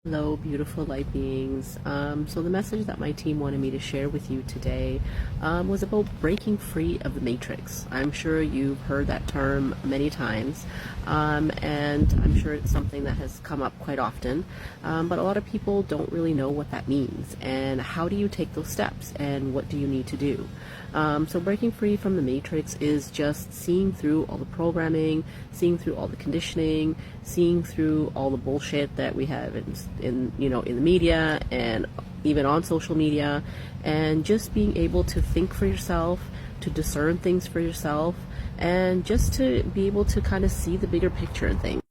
Hello, beautiful light beings. So the message that my team wanted me to share with you today was about breaking free of the matrix. I'm sure you've heard that term many times, and I'm sure it's something that has come up quite often, but a lot of people don't really know what that means, and how do you take those steps, and what do you need to do? So breaking free from the matrix is just seeing through all the programming, seeing through all the conditioning, seeing through all the bullshit that we have in the media and even on social media, and just being able to think for yourself, to discern things for yourself, and just to be able to kind of see the bigger picture and things.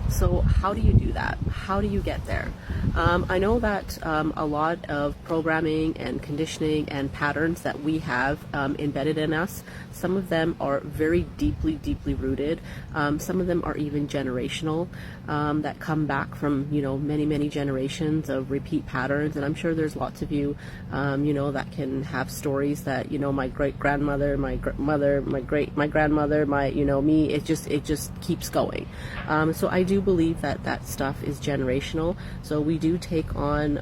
So how do you do that? How do you get there? I know that a lot of programming and conditioning and patterns that we have embedded in us, some of them are very deeply rooted. Some of them are even generational, that come back from, many generations of repeat patterns. And I'm sure there's lots of you, that can have stories that, my great-grandmother, my mother, my grandmother, me, it just keeps going. So I do believe that stuff is generational. So we do take on,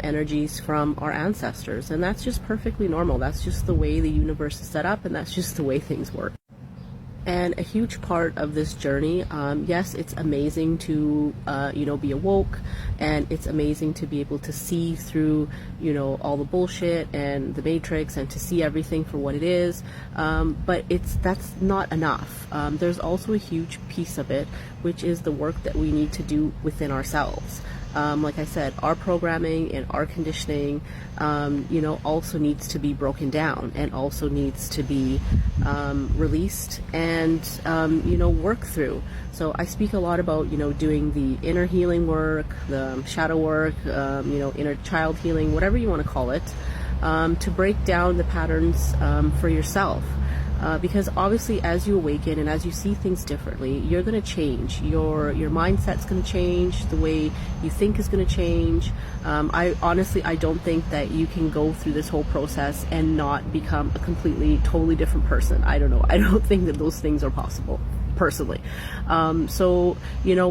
energies from our ancestors, and that's just perfectly normal. That's just the way the universe is set up, and that's just the way things work. And a huge part of this journey, yes, it's amazing to, be awoke, and it's amazing to be able to see through, all the bullshit and the matrix, and to see everything for what it is. But that's not enough. There's also a huge piece of it, which is the work that we need to do within ourselves. Like I said, our programming and our conditioning, also needs to be broken down, and also needs to be released and, worked through. So I speak a lot about, doing the inner healing work, the shadow work, inner child healing, whatever you want to call it, to break down the patterns for yourself. Because obviously as you awaken and as you see things differently, you're going to change. Your mindset's going to change. The way you think is going to change. I don't think that you can go through this whole process and not become a totally different person. I don't know. I don't think that those things are possible, personally. So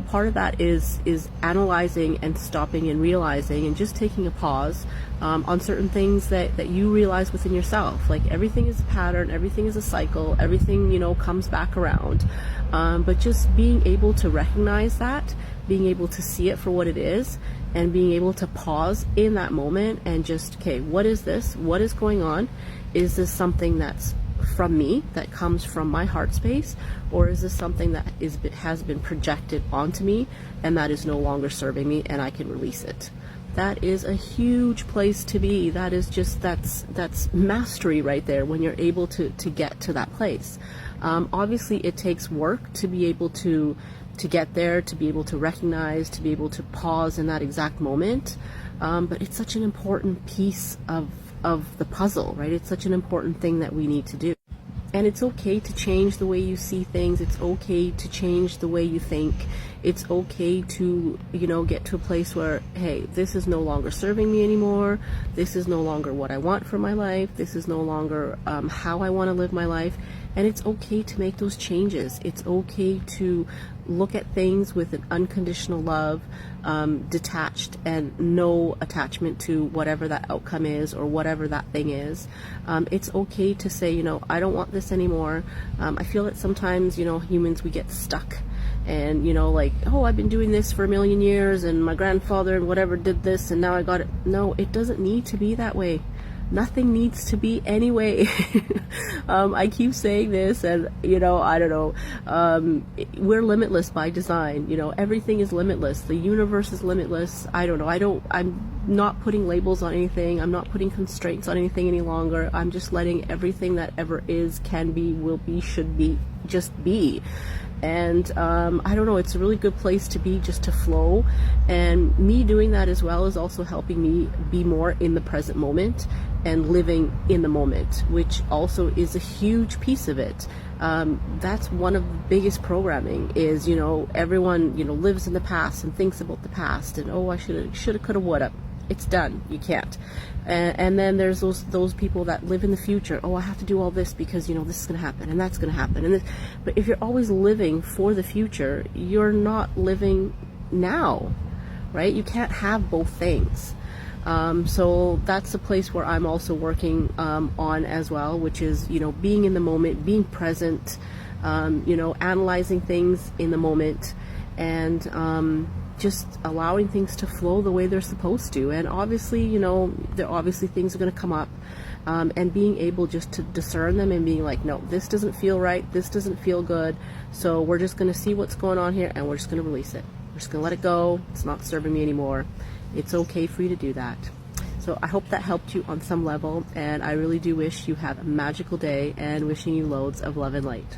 part of that is analyzing and stopping and realizing, and just taking a pause on certain things that you realize within yourself. Like, everything is a pattern, everything is a cycle, everything comes back around, but just being able to recognize that, being able to see it for what it is, and being able to pause in that moment and just, okay, what is this? What is going on? Is this something that's from me, that comes from my heart space, or is this something that has been projected onto me, and that is no longer serving me, and I can release it? That is a huge place to be. That is just, that's mastery right there, when you're able to get to that place. Obviously it takes work to be able to get there, to be able to recognize, to be able to pause in that exact moment, but it's such an important piece of the puzzle, right? It's such an important thing that we need to do. And it's okay to change the way you see things. It's okay to change the way you think. It's okay to, get to a place where, hey, this is no longer serving me anymore. This is no longer what I want for my life. This is no longer how I want to live my life. And it's okay to make those changes. It's okay to look at things with an unconditional love, detached, and no attachment to whatever that outcome is or whatever that thing is. It's okay to say, I don't want this anymore. I feel that sometimes, humans, we get stuck. And, like, oh, I've been doing this for a million years, and my grandfather and whatever did this, and now I got it. No, it doesn't need to be that way. Nothing needs to be anyway. I keep saying this, and I don't know, we're limitless by design. Everything is limitless. The universe is limitless. I don't know, I'm not putting labels on anything. I'm not putting constraints on anything any longer. I'm just letting everything that ever is, can be, will be, should be, just be. And I don't know, it's a really good place to be, just to flow. And me doing that as well is also helping me be more in the present moment and living in the moment, which also is a huge piece of it. That's one of the biggest programming is, everyone, lives in the past and thinks about the past, and, oh, I shoulda, coulda, woulda. It's done. You can't. And then there's those people that live in the future. Oh, I have to do all this because, this is going to happen and that's going to happen. But if you're always living for the future, you're not living now. right? You can't have both things. So that's the place where I'm also working on as well, which is, being in the moment, being present, analyzing things in the moment, and just allowing things to flow the way they're supposed to. And obviously, obviously things are going to come up, and being able just to discern them and being like, no, this doesn't feel right, this doesn't feel good, so we're just going to see what's going on here and we're just going to release it. We're just going to let it go. It's not serving me anymore. It's okay for you to do that. So I hope that helped you on some level, and I really do wish you have a magical day, and wishing you loads of love and light.